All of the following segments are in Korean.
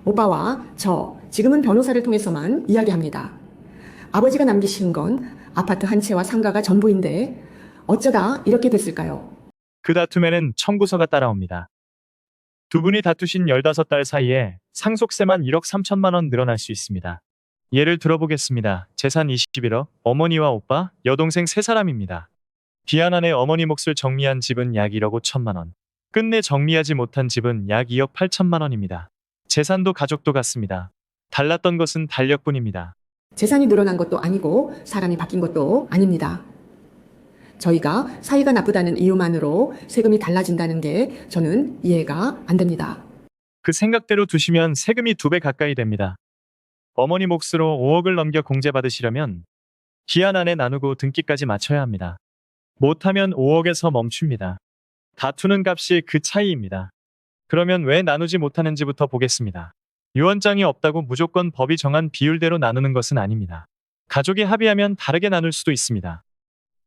오빠와 저 지금은 변호사를 통해서만 이야기합니다. 아버지가 남기신 건 아파트 한 채와 상가가 전부인데 어쩌다 이렇게 됐을까요? 그 다툼에는 청구서가 따라옵니다. 두 분이 다투신 15달 사이에 상속세만 1억 3천만 원 늘어날 수 있습니다. 예를 들어보겠습니다. 재산 21억, 어머니와 오빠, 여동생 3사람입니다. 기한 안에 어머니 몫을 정리한 집은 약 1억 5천만 원. 끝내 정리하지 못한 집은 약 2억 8천만 원입니다. 재산도 가족도 같습니다. 달랐던 것은 달력뿐입니다. 재산이 늘어난 것도 아니고 사람이 바뀐 것도 아닙니다. 저희가 사이가 나쁘다는 이유만으로 세금이 달라진다는 게 저는 이해가 안 됩니다. 그 생각대로 두시면 세금이 2배 가까이 됩니다. 어머니 몫으로 5억을 넘겨 공제받으시려면 기한 안에 나누고 등기까지 맞춰야 합니다. 못하면 5억에서 멈춥니다. 다투는 값이 그 차이입니다. 그러면 왜 나누지 못하는지부터 보겠습니다. 유언장이 없다고 무조건 법이 정한 비율대로 나누는 것은 아닙니다. 가족이 합의하면 다르게 나눌 수도 있습니다.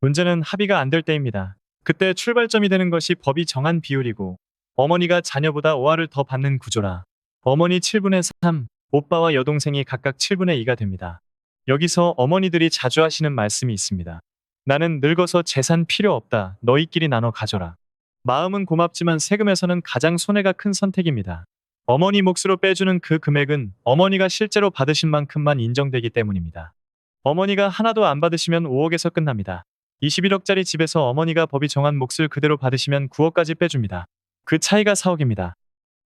문제는 합의가 안 될 때입니다. 그때 출발점이 되는 것이 법이 정한 비율이고 어머니가 자녀보다 5할을 더 받는 구조라 어머니 7분의 3, 오빠와 여동생이 각각 7분의 2가 됩니다. 여기서 어머니들이 자주 하시는 말씀이 있습니다. 나는 늙어서 재산 필요 없다. 너희끼리 나눠 가져라. 마음은 고맙지만 세금에서는 가장 손해가 큰 선택입니다. 어머니 몫으로 빼주는 그 금액은 어머니가 실제로 받으신 만큼만 인정되기 때문입니다. 어머니가 하나도 안 받으시면 5억에서 끝납니다. 21억짜리 집에서 어머니가 법이 정한 몫을 그대로 받으시면 9억까지 빼줍니다. 그 차이가 4억입니다.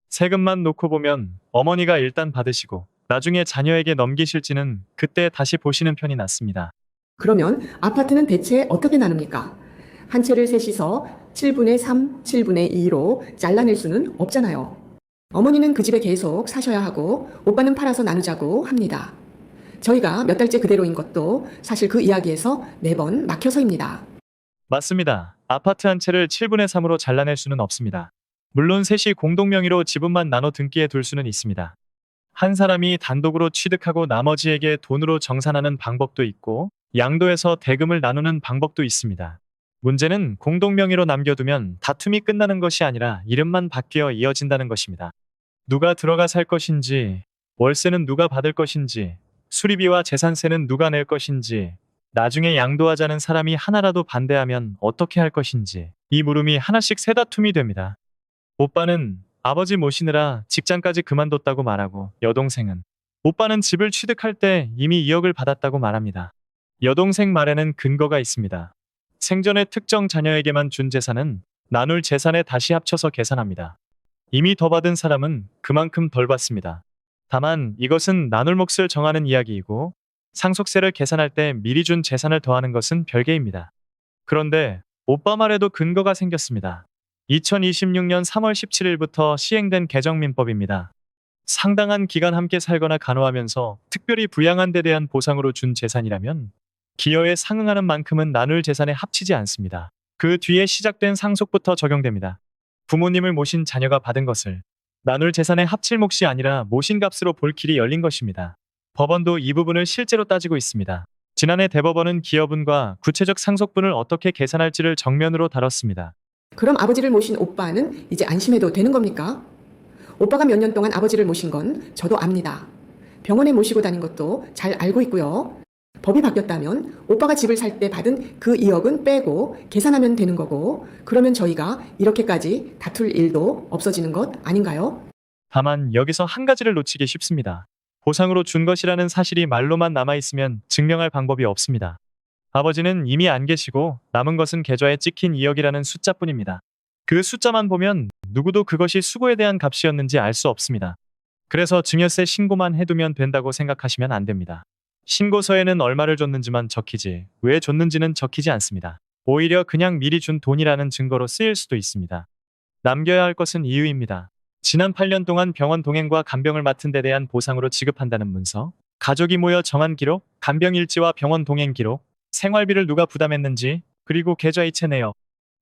세금만 놓고 보면 어머니가 일단 받으시고 나중에 자녀에게 넘기실지는 그때 다시 보시는 편이 낫습니다. 그러면 아파트는 대체 어떻게 나눕니까? 한 채를 셋이서 7분의 3, 7분의 2로 잘라낼 수는 없잖아요. 어머니는 그 집에 계속 사셔야 하고 오빠는 팔아서 나누자고 합니다. 저희가 몇 달째 그대로인 것도 사실 그 이야기에서 매번 막혀서입니다. 맞습니다. 아파트 한 채를 7분의 3으로 잘라낼 수는 없습니다. 물론 셋이 공동 명의로 지분만 나눠 등기해 둘 수는 있습니다. 한 사람이 단독으로 취득하고 나머지에게 돈으로 정산하는 방법도 있고 양도해서 대금을 나누는 방법도 있습니다. 문제는 공동 명의로 남겨두면 다툼이 끝나는 것이 아니라 이름만 바뀌어 이어진다는 것입니다. 누가 들어가 살 것인지, 월세는 누가 받을 것인지, 수리비와 재산세는 누가 낼 것인지, 나중에 양도하자는 사람이 하나라도 반대하면 어떻게 할 것인지 이 물음이 하나씩 새 다툼이 됩니다. 오빠는 아버지 모시느라 직장까지 그만뒀다고 말하고 여동생은 오빠는 집을 취득할 때 이미 2억을 받았다고 말합니다. 여동생 말에는 근거가 있습니다. 생전에 특정 자녀에게만 준 재산은 나눌 재산에 다시 합쳐서 계산합니다. 이미 더 받은 사람은 그만큼 덜 받습니다. 다만 이것은 나눌 몫을 정하는 이야기이고 상속세를 계산할 때 미리 준 재산을 더하는 것은 별개입니다. 그런데 오빠 말에도 근거가 생겼습니다. 2026년 3월 17일부터 시행된 개정민법입니다. 상당한 기간 함께 살거나 간호하면서 특별히 부양한 데 대한 보상으로 준 재산이라면 기여에 상응하는 만큼은 나눌 재산에 합치지 않습니다. 그 뒤에 시작된 상속부터 적용됩니다. 부모님을 모신 자녀가 받은 것을 나눌 재산에 합칠 몫이 아니라 모신 값으로 볼 길이 열린 것입니다. 법원도 이 부분을 실제로 따지고 있습니다. 지난해 대법원은 기여분과 구체적 상속분을 어떻게 계산할지를 정면으로 다뤘습니다. 그럼 아버지를 모신 오빠는 이제 안심해도 되는 겁니까? 오빠가 몇 년 동안 아버지를 모신 건 저도 압니다. 병원에 모시고 다닌 것도 잘 알고 있고요. 법이 바뀌었다면 오빠가 집을 살 때 받은 그 2억은 빼고 계산하면 되는 거고 그러면 저희가 이렇게까지 다툴 일도 없어지는 것 아닌가요? 다만 여기서 한 가지를 놓치기 쉽습니다. 보상으로 준 것이라는 사실이 말로만 남아있으면 증명할 방법이 없습니다. 아버지는 이미 안 계시고 남은 것은 계좌에 찍힌 2억이라는 숫자뿐입니다. 그 숫자만 보면 누구도 그것이 수고에 대한 값이었는지 알 수 없습니다. 그래서 증여세 신고만 해두면 된다고 생각하시면 안 됩니다. 신고서에는 얼마를 줬는지만 적히지 왜 줬는지는 적히지 않습니다. 오히려 그냥 미리 준 돈이라는 증거로 쓰일 수도 있습니다. 남겨야 할 것은 이유입니다. 지난 8년 동안 병원 동행과 간병을 맡은 데 대한 보상으로 지급한다는 문서, 가족이 모여 정한 기록, 간병 일지와 병원 동행 기록, 생활비를 누가 부담했는지, 그리고 계좌이체 내역.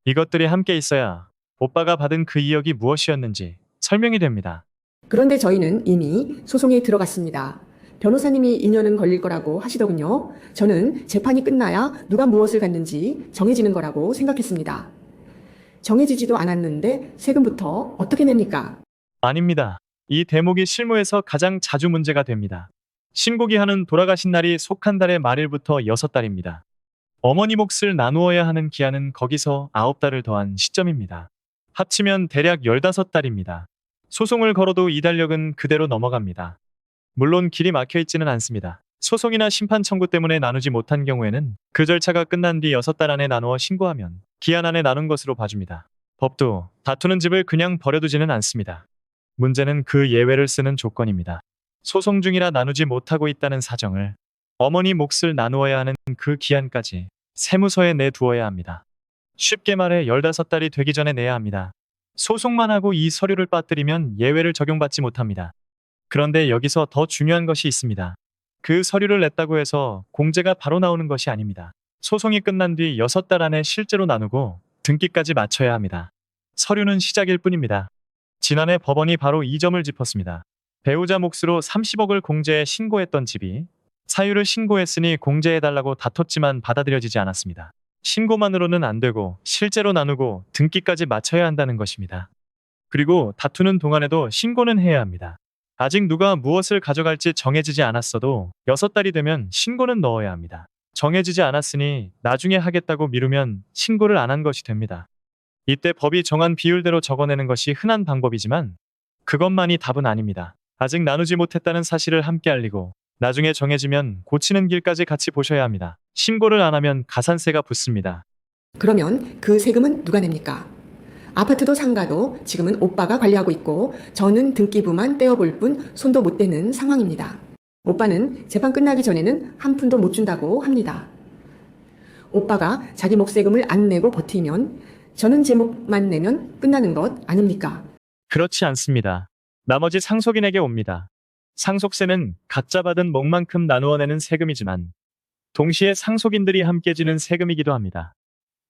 이것들이 함께 있어야 오빠가 받은 그 2억이 무엇이었는지 설명이 됩니다. 그런데 저희는 이미 소송에 들어갔습니다. 변호사님이 2년은 걸릴 거라고 하시더군요. 저는 재판이 끝나야 누가 무엇을 갖는지 정해지는 거라고 생각했습니다. 정해지지도 않았는데 세금부터 어떻게 냅니까? 아닙니다. 이 대목이 실무에서 가장 자주 문제가 됩니다. 신고기한은 돌아가신 날이 속한 달의 말일부터 6달입니다. 어머니 몫을 나누어야 하는 기한은 거기서 9달을 더한 시점입니다. 합치면 대략 15달입니다. 소송을 걸어도 이 달력은 그대로 넘어갑니다. 물론 길이 막혀 있지는 않습니다. 소송이나 심판 청구 때문에 나누지 못한 경우에는 그 절차가 끝난 뒤 6달 안에 나누어 신고하면 기한 안에 나눈 것으로 봐줍니다. 법도 다투는 집을 그냥 버려두지는 않습니다. 문제는 그 예외를 쓰는 조건입니다. 소송 중이라 나누지 못하고 있다는 사정을 어머니 몫을 나누어야 하는 그 기한까지 세무서에 내두어야 합니다. 쉽게 말해 15달이 되기 전에 내야 합니다. 소송만 하고 이 서류를 빠뜨리면 예외를 적용받지 못합니다. 그런데 여기서 더 중요한 것이 있습니다. 그 서류를 냈다고 해서 공제가 바로 나오는 것이 아닙니다. 소송이 끝난 뒤 6달 안에 실제로 나누고 등기까지 마쳐야 합니다. 서류는 시작일 뿐입니다. 지난해 법원이 바로 이 점을 짚었습니다. 배우자 몫으로 30억을 공제해 신고했던 집이 사유를 신고했으니 공제해달라고 다퉜지만 받아들여지지 않았습니다. 신고만으로는 안 되고 실제로 나누고 등기까지 마쳐야 한다는 것입니다. 그리고 다투는 동안에도 신고는 해야 합니다. 아직 누가 무엇을 가져갈지 정해지지 않았어도 6달이 되면 신고는 넣어야 합니다. 정해지지 않았으니 나중에 하겠다고 미루면 신고를 안 한 것이 됩니다. 이때 법이 정한 비율대로 적어내는 것이 흔한 방법이지만 그것만이 답은 아닙니다. 아직 나누지 못했다는 사실을 함께 알리고 나중에 정해지면 고치는 길까지 같이 보셔야 합니다. 신고를 안 하면 가산세가 붙습니다. 그러면 그 세금은 누가 냅니까? 아파트도 상가도 지금은 오빠가 관리하고 있고 저는 등기부만 떼어볼 뿐 손도 못 대는 상황입니다. 오빠는 재판 끝나기 전에는 한 푼도 못 준다고 합니다. 오빠가 자기 몫세금을 안 내고 버티면 저는 제 몫만 내면 끝나는 것 아닙니까? 그렇지 않습니다. 나머지 상속인에게 옵니다. 상속세는 각자 받은 몫만큼 나누어 내는 세금이지만 동시에 상속인들이 함께 지는 세금이기도 합니다.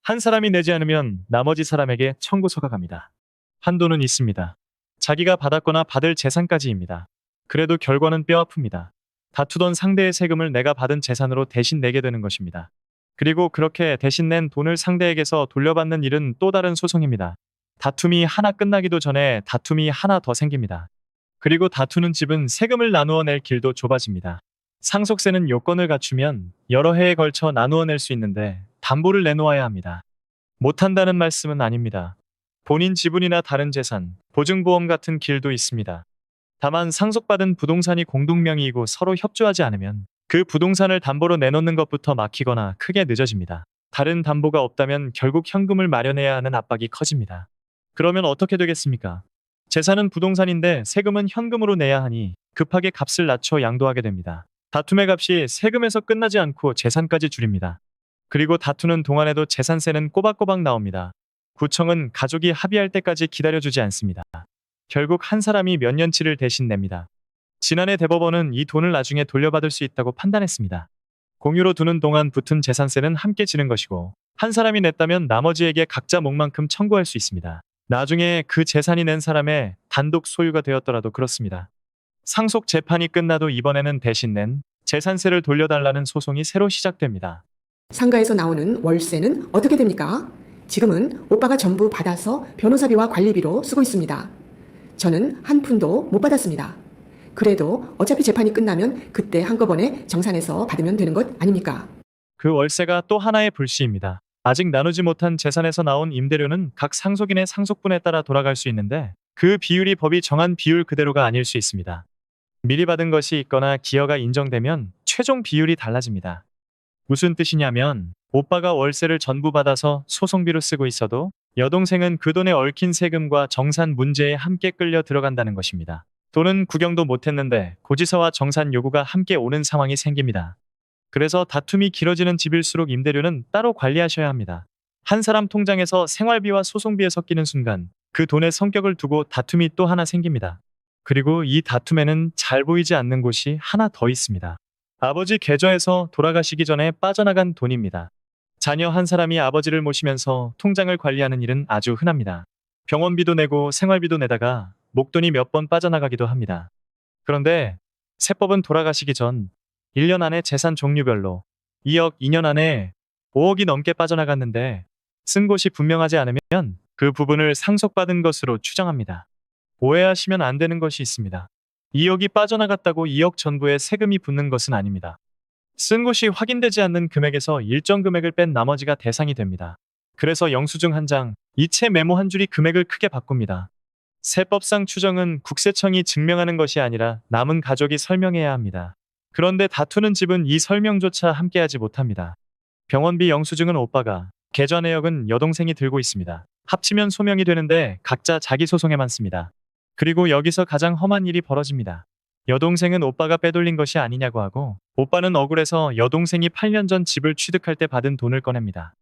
한 사람이 내지 않으면 나머지 사람에게 청구서가 갑니다. 한도는 있습니다. 자기가 받았거나 받을 재산까지입니다. 그래도 결과는 뼈아픕니다. 다투던 상대의 세금을 내가 받은 재산으로 대신 내게 되는 것입니다. 그리고 그렇게 대신 낸 돈을 상대에게서 돌려받는 일은 또 다른 소송입니다. 다툼이 하나 끝나기도 전에 다툼이 하나 더 생깁니다. 그리고 다투는 집은 세금을 나누어 낼 길도 좁아집니다. 상속세는 요건을 갖추면 여러 해에 걸쳐 나누어 낼 수 있는데 담보를 내놓아야 합니다. 못한다는 말씀은 아닙니다. 본인 지분이나 다른 재산, 보증보험 같은 길도 있습니다. 다만 상속받은 부동산이 공동명의이고 서로 협조하지 않으면 그 부동산을 담보로 내놓는 것부터 막히거나 크게 늦어집니다. 다른 담보가 없다면 결국 현금을 마련해야 하는 압박이 커집니다. 그러면 어떻게 되겠습니까? 재산은 부동산인데 세금은 현금으로 내야 하니 급하게 값을 낮춰 양도하게 됩니다. 다툼의 값이 세금에서 끝나지 않고 재산까지 줄입니다. 그리고 다투는 동안에도 재산세는 꼬박꼬박 나옵니다. 구청은 가족이 합의할 때까지 기다려주지 않습니다. 결국 한 사람이 몇 년치를 대신 냅니다. 지난해 대법원은 이 돈을 나중에 돌려받을 수 있다고 판단했습니다. 공유로 두는 동안 붙은 재산세는 함께 지는 것이고 한 사람이 냈다면 나머지에게 각자 몫만큼 청구할 수 있습니다. 나중에 그 재산이 낸 사람의 단독 소유가 되었더라도 그렇습니다. 상속 재판이 끝나도 이번에는 대신 낸 재산세를 돌려달라는 소송이 새로 시작됩니다. 상가에서 나오는 월세는 어떻게 됩니까? 지금은 오빠가 전부 받아서 변호사비와 관리비로 쓰고 있습니다. 저는 한 푼도 못 받았습니다. 그래도 어차피 재판이 끝나면 그때 한꺼번에 정산해서 받으면 되는 것 아닙니까? 그 월세가 또 하나의 불씨입니다. 아직 나누지 못한 재산에서 나온 임대료는 각 상속인의 상속분에 따라 돌아갈 수 있는데 그 비율이 법이 정한 비율 그대로가 아닐 수 있습니다. 미리 받은 것이 있거나 기여가 인정되면 최종 비율이 달라집니다. 무슨 뜻이냐면 오빠가 월세를 전부 받아서 소송비로 쓰고 있어도 여동생은 그 돈에 얽힌 세금과 정산 문제에 함께 끌려 들어간다는 것입니다. 돈은 구경도 못했는데 고지서와 정산 요구가 함께 오는 상황이 생깁니다. 그래서 다툼이 길어지는 집일수록 임대료는 따로 관리하셔야 합니다. 한 사람 통장에서 생활비와 소송비에 섞이는 순간 그 돈의 성격을 두고 다툼이 또 하나 생깁니다. 그리고 이 다툼에는 잘 보이지 않는 곳이 하나 더 있습니다. 아버지 계좌에서 돌아가시기 전에 빠져나간 돈입니다. 자녀 한 사람이 아버지를 모시면서 통장을 관리하는 일은 아주 흔합니다. 병원비도 내고 생활비도 내다가 목돈이 몇 번 빠져나가기도 합니다. 그런데 세법은 돌아가시기 전 1년 안에 재산 종류별로 2억, 2년 안에 5억이 넘게 빠져나갔는데 쓴 곳이 분명하지 않으면 그 부분을 상속받은 것으로 추정합니다. 오해하시면 안 되는 것이 있습니다. 2억이 빠져나갔다고 2억 전부에 세금이 붙는 것은 아닙니다. 쓴 곳이 확인되지 않는 금액에서 일정 금액을 뺀 나머지가 대상이 됩니다. 그래서 영수증 한 장, 이체 메모 한 줄이 금액을 크게 바꿉니다. 세법상 추정은 국세청이 증명하는 것이 아니라 남은 가족이 설명해야 합니다. 그런데 다투는 집은 이 설명조차 함께하지 못합니다. 병원비 영수증은 오빠가, 계좌 내역은 여동생이 들고 있습니다. 합치면 소명이 되는데 각자 자기 소송에만 씁니다. 그리고 여기서 가장 험한 일이 벌어집니다. 여동생은 오빠가 빼돌린 것이 아니냐고 하고, 오빠는 억울해서 여동생이 8년 전 집을 취득할 때 받은 돈을 꺼냅니다.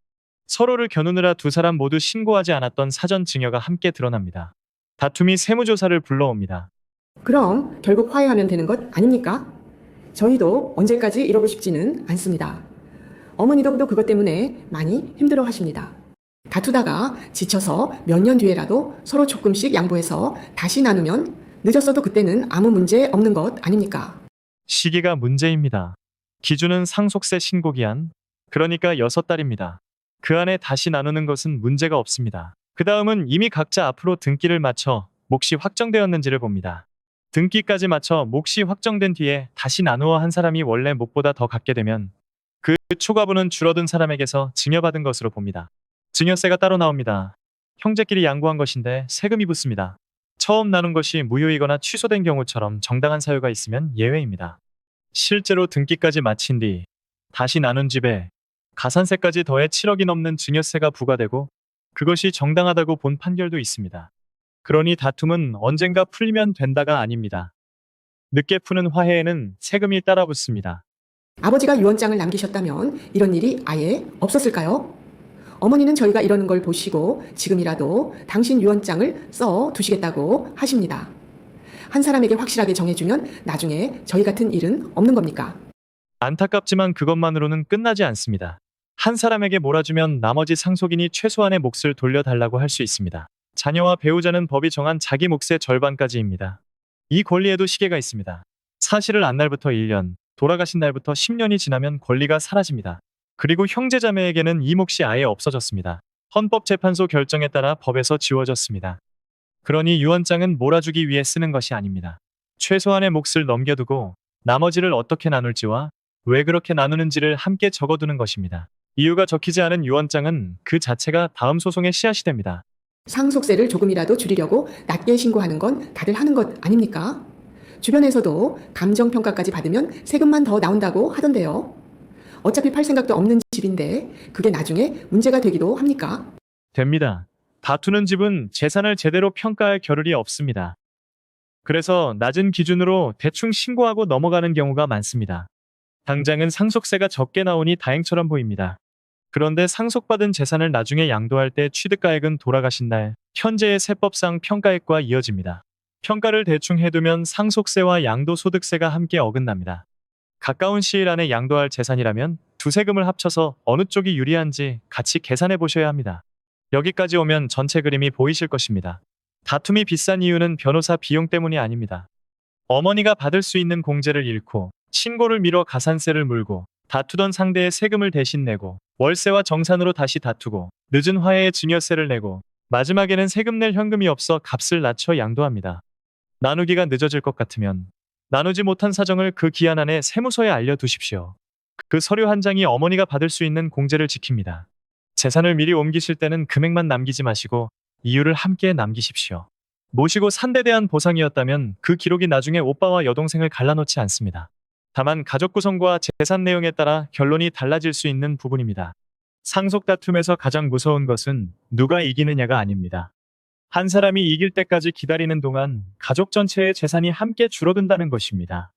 서로를 겨누느라 두 사람 모두 신고하지 않았던 사전 증여가 함께 드러납니다. 다툼이 세무조사를 불러옵니다. 그럼 결국 화해하면 되는 것 아닙니까? 저희도 언제까지 이러고 싶지는 않습니다. 어머니도 그것 때문에 많이 힘들어 하십니다. 다투다가 지쳐서 몇 년 뒤에라도 서로 조금씩 양보해서 다시 나누면 늦었어도 그때는 아무 문제 없는 것 아닙니까? 시기가 문제입니다. 기준은 상속세 신고기한, 그러니까 6달입니다. 그 안에 다시 나누는 것은 문제가 없습니다. 그 다음은 이미 각자 앞으로 등기를 마쳐 몫이 확정되었는지를 봅니다. 등기까지 마쳐 몫이 확정된 뒤에 다시 나누어 한 사람이 원래 몫보다 더 갖게 되면 그 초과분은 줄어든 사람에게서 증여받은 것으로 봅니다. 증여세가 따로 나옵니다. 형제끼리 양보한 것인데 세금이 붙습니다. 처음 나눈 것이 무효이거나 취소된 경우처럼 정당한 사유가 있으면 예외입니다. 실제로 등기까지 마친 뒤 다시 나눈 집에 가산세까지 더해 7억이 넘는 증여세가 부과되고 그것이 정당하다고 본 판결도 있습니다. 그러니 다툼은 언젠가 풀리면 된다가 아닙니다. 늦게 푸는 화해에는 세금이 따라 붙습니다. 아버지가 유언장을 남기셨다면 이런 일이 아예 없었을까요? 어머니는 저희가 이러는 걸 보시고 지금이라도 당신 유언장을 써 두시겠다고 하십니다. 한 사람에게 확실하게 정해주면 나중에 저희 같은 일은 없는 겁니까? 안타깝지만 그것만으로는 끝나지 않습니다. 한 사람에게 몰아주면 나머지 상속인이 최소한의 몫을 돌려달라고 할 수 있습니다. 자녀와 배우자는 법이 정한 자기 몫의 절반까지입니다. 이 권리에도 시계가 있습니다. 사실을 안 날부터 1년, 돌아가신 날부터 10년이 지나면 권리가 사라집니다. 그리고 형제자매에게는 이 몫이 아예 없어졌습니다. 헌법재판소 결정에 따라 법에서 지워졌습니다. 그러니 유언장은 몰아주기 위해 쓰는 것이 아닙니다. 최소한의 몫을 넘겨두고 나머지를 어떻게 나눌지와 왜 그렇게 나누는지를 함께 적어두는 것입니다. 이유가 적히지 않은 유언장은 그 자체가 다음 소송의 씨앗이 됩니다. 상속세를 조금이라도 줄이려고 낮게 신고하는 건 다들 하는 것 아닙니까? 주변에서도 감정평가까지 받으면 세금만 더 나온다고 하던데요. 어차피 팔 생각도 없는 집인데 그게 나중에 문제가 되기도 합니까? 됩니다. 다투는 집은 재산을 제대로 평가할 겨를이 없습니다. 그래서 낮은 기준으로 대충 신고하고 넘어가는 경우가 많습니다. 당장은 상속세가 적게 나오니 다행처럼 보입니다. 그런데 상속받은 재산을 나중에 양도할 때 취득가액은 돌아가신 날 현재의 세법상 평가액과 이어집니다. 평가를 대충 해두면 상속세와 양도소득세가 함께 어긋납니다. 가까운 시일 안에 양도할 재산이라면 두 세금을 합쳐서 어느 쪽이 유리한지 같이 계산해 보셔야 합니다. 여기까지 오면 전체 그림이 보이실 것입니다. 다툼이 비싼 이유는 변호사 비용 때문이 아닙니다. 어머니가 받을 수 있는 공제를 잃고 신고를 미뤄 가산세를 물고 다투던 상대의 세금을 대신 내고 월세와 정산으로 다시 다투고 늦은 화해에 증여세를 내고 마지막에는 세금 낼 현금이 없어 값을 낮춰 양도합니다. 나누기가 늦어질 것 같으면 나누지 못한 사정을 그 기한 안에 세무서에 알려두십시오. 그 서류 한 장이 어머니가 받을 수 있는 공제를 지킵니다. 재산을 미리 옮기실 때는 금액만 남기지 마시고 이유를 함께 남기십시오. 모시고 산 데 대한 보상이었다면 그 기록이 나중에 오빠와 여동생을 갈라놓지 않습니다. 다만 가족 구성과 재산 내용에 따라 결론이 달라질 수 있는 부분입니다. 상속 다툼에서 가장 무서운 것은 누가 이기느냐가 아닙니다. 한 사람이 이길 때까지 기다리는 동안 가족 전체의 재산이 함께 줄어든다는 것입니다.